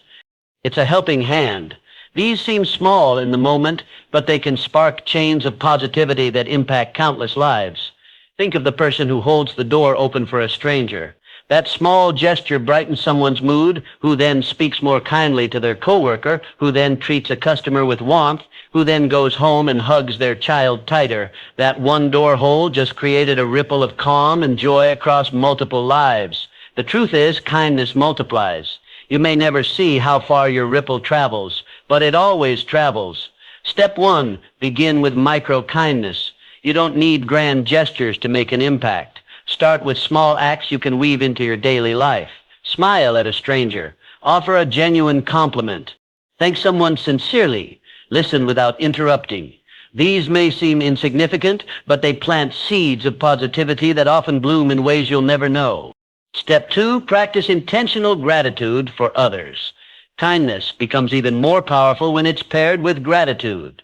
It's a helping hand. These seem small in the moment, but they can spark chains of positivity that impact countless lives. Think of the person who holds the door open for a stranger. That small gesture brightens someone's mood, who then speaks more kindly to their coworker, who then treats a customer with warmth, who then goes home and hugs their child tighter. That one door hole just created a ripple of calm and joy across multiple lives. The truth is, kindness multiplies. You may never see how far your ripple travels, but it always travels. Step 1, begin with micro-kindness. You don't need grand gestures to make an impact. Start with small acts you can weave into your daily life. Smile at a stranger. Offer a genuine compliment. Thank someone sincerely. Listen without interrupting. These may seem insignificant, but they plant seeds of positivity that often bloom in ways you'll never know. Step 2, practice intentional gratitude for others. Kindness becomes even more powerful when it's paired with gratitude.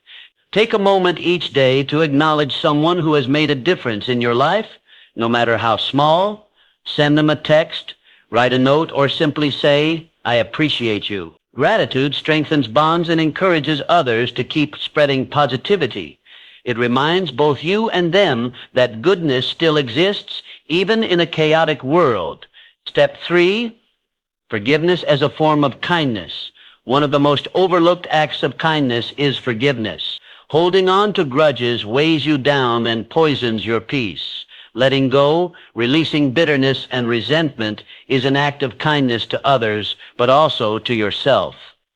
Take a moment each day to acknowledge someone who has made a difference in your life, no matter how small. Send them a text, write a note, or simply say, "I appreciate you." Gratitude strengthens bonds and encourages others to keep spreading positivity. It reminds both you and them that goodness still exists, even in a chaotic world. Step 3, forgiveness as a form of kindness. One of the most overlooked acts of kindness is forgiveness. Holding on to grudges weighs you down and poisons your peace. Letting go, releasing bitterness and resentment is an act of kindness to others, but also to yourself.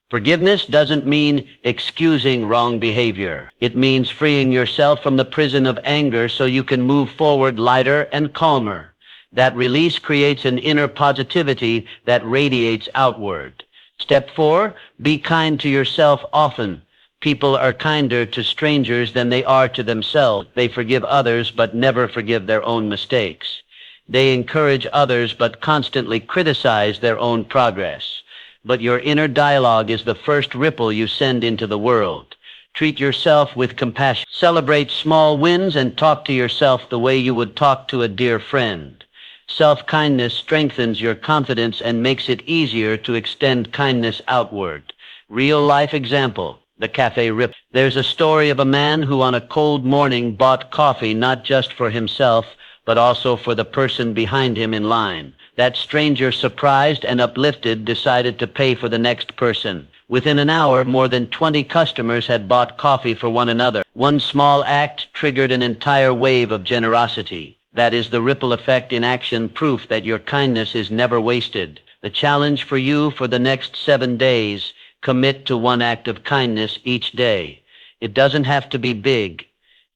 Forgiveness doesn't mean excusing wrong behavior. It means freeing yourself from the prison of anger so you can move forward lighter and calmer. That release creates an inner positivity that radiates outward. Step 4, be kind to yourself often. People are kinder to strangers than they are to themselves. They forgive others but never forgive their own mistakes. They encourage others but constantly criticize their own progress. But your inner dialogue is the first ripple you send into the world. Treat yourself with compassion. Celebrate small wins and talk to yourself the way you would talk to a dear friend. Self-kindness strengthens your confidence and makes it easier to extend kindness outward. Real-life example. The cafe rip. There's a story of a man who on a cold morning bought coffee not just for himself, but also for the person behind him in line. That stranger, surprised and uplifted, decided to pay for the next person. Within an hour, more than 20 customers had bought coffee for one another. One small act triggered an entire wave of generosity. That is the ripple effect in action, proof that your kindness is never wasted. The challenge for you for the next 7 days: commit to one act of kindness each day. It doesn't have to be big.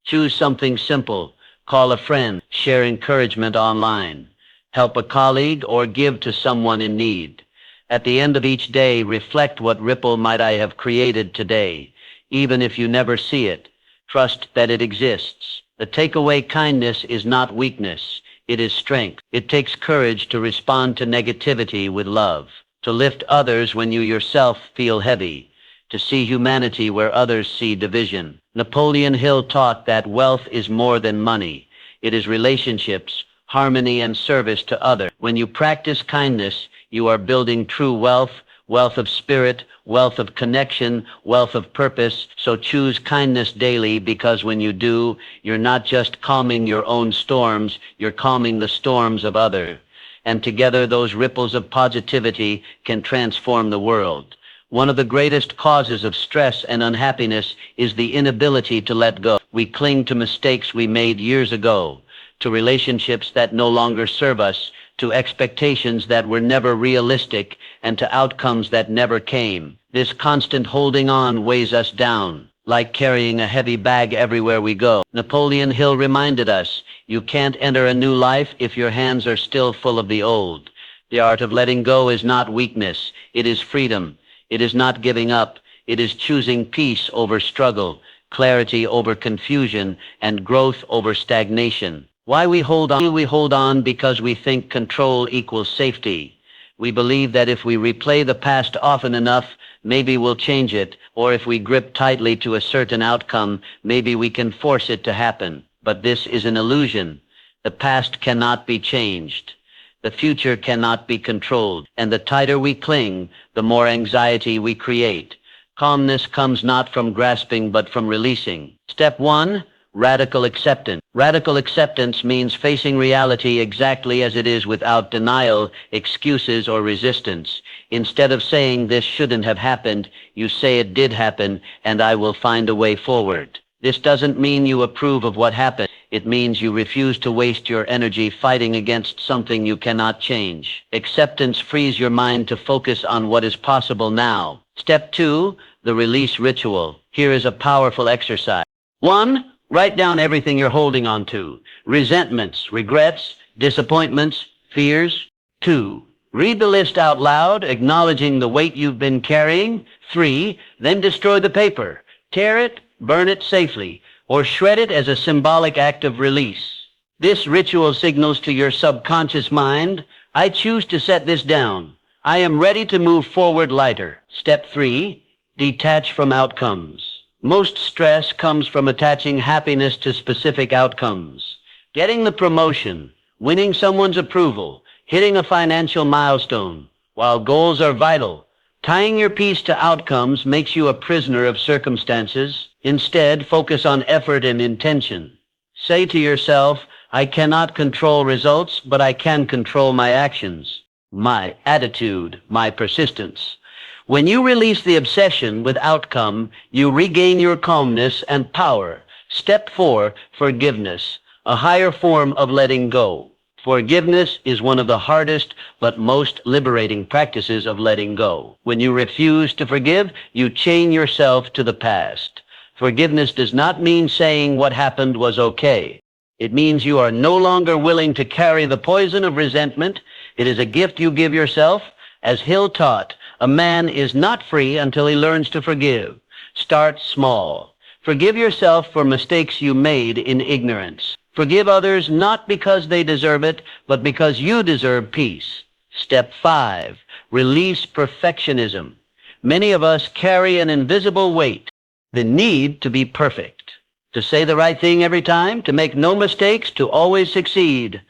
Choose something simple. Call a friend. Share encouragement online. Help a colleague or give to someone in need. At the end of each day, reflect, what ripple might I have created today? Even if you never see it, trust that it exists. The takeaway: kindness is not weakness. It is strength. It takes courage to respond to negativity with love, to lift others when you yourself feel heavy. to see humanity where others see division. Napoleon Hill taught that wealth is more than money. It is relationships, harmony, and service to others. When you practice kindness, you are building true wealth, wealth of spirit, wealth of connection, wealth of purpose. So choose kindness daily, because when you do, you're not just calming your own storms, you're calming the storms of others. And together those ripples of positivity can transform the world. One of the greatest causes of stress and unhappiness is the inability to let go. We cling to mistakes we made years ago, to relationships that no longer serve us, to expectations that were never realistic, and to outcomes that never came. This constant holding on weighs us down, like carrying a heavy bag everywhere we go. Napoleon Hill reminded us, you can't enter a new life if your hands are still full of the old. The art of letting go is not weakness, it is freedom. It is not giving up, it is choosing peace over struggle, clarity over confusion, and growth over stagnation. Why we hold on? We hold on because we think control equals safety. We believe that if we replay the past often enough, maybe we'll change it, or if we grip tightly to a certain outcome, maybe we can force it to happen. But this is an illusion. The past cannot be changed. The future cannot be controlled, and the tighter we cling, the more anxiety we create. Calmness comes not from grasping, but from releasing. Step 1, radical acceptance. Radical acceptance means facing reality exactly as it is without denial, excuses, or resistance. Instead of saying this shouldn't have happened, you say it did happen, and I will find a way forward. This doesn't mean you approve of what happened. It means you refuse to waste your energy fighting against something you cannot change. Acceptance frees your mind to focus on what is possible now. Step 2, the release ritual. Here is a powerful exercise. 1, write down everything you're holding on to. Resentments, regrets, disappointments, fears. 2, read the list out loud, acknowledging the weight you've been carrying. 3, then destroy the paper. Tear it, burn it safely, or shred it as a symbolic act of release. This ritual signals to your subconscious mind, I choose to set this down. I am ready to move forward lighter. Step 3, detach from outcomes. Most stress comes from attaching happiness to specific outcomes. Getting the promotion, winning someone's approval, hitting a financial milestone. While goals are vital, tying your peace to outcomes makes you a prisoner of circumstances. Instead, focus on effort and intention. Say to yourself, I cannot control results, but I can control my actions, my attitude, my persistence. When you release the obsession with outcome, you regain your calmness and power. Step 4, forgiveness, a higher form of letting go. Forgiveness is one of the hardest but most liberating practices of letting go. When you refuse to forgive, you chain yourself to the past. Forgiveness does not mean saying what happened was okay. It means you are no longer willing to carry the poison of resentment. It is a gift you give yourself. As Hill taught, a man is not free until he learns to forgive. Start small. Forgive yourself for mistakes you made in ignorance. Forgive others not because they deserve it, but because you deserve peace. Step 5, release perfectionism. Many of us carry an invisible weight, the need to be perfect, to say the right thing every time, to make no mistakes, to always succeed.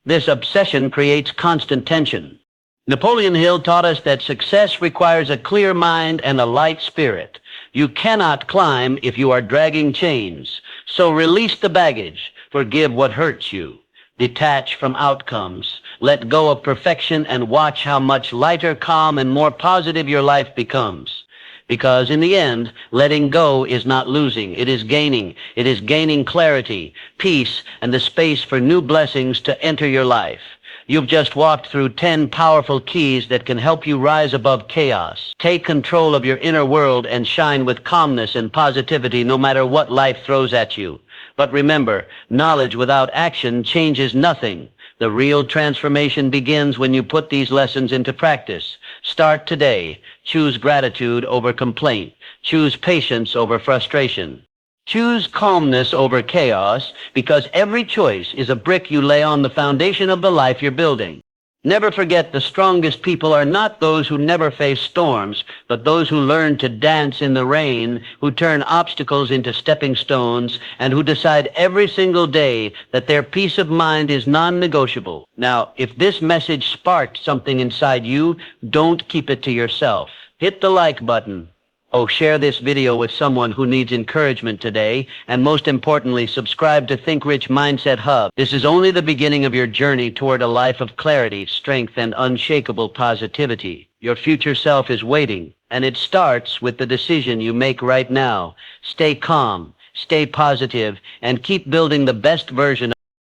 This obsession creates constant tension. Napoleon Hill taught us that success requires a clear mind and a light spirit. You cannot climb if you are dragging chains. So release the baggage. Forgive what hurts you. Detach from outcomes. Let go of perfection and watch how much lighter, calm, and more positive your life becomes. Because in the end, letting go is not losing. It is gaining. It is gaining clarity, peace, and the space for new blessings to enter your life. You've just walked through 10 powerful keys that can help you rise above chaos. Take control of your inner world and shine with calmness and positivity no matter what life throws at you. But remember, knowledge without action changes nothing. The real transformation begins when you put these lessons into practice. Start today. Choose gratitude over complaint. Choose patience over frustration. Choose calmness over chaos, because every choice is a brick you lay on the foundation of the life you're building. Never forget, the strongest people are not those who never face storms, but those who learn to dance in the rain, who turn obstacles into stepping stones, and who decide every single day that their peace of mind is non-negotiable. Now, if this message sparked something inside you, don't keep it to yourself. Hit the like button. Oh, share this video with someone who needs encouragement today, and most importantly, subscribe to Think Rich Mindset Hub. This is only the beginning of your journey toward a life of clarity, strength, and unshakable positivity. Your future self is waiting, and it starts with the decision you make right now. Stay calm, stay positive, and keep building the best version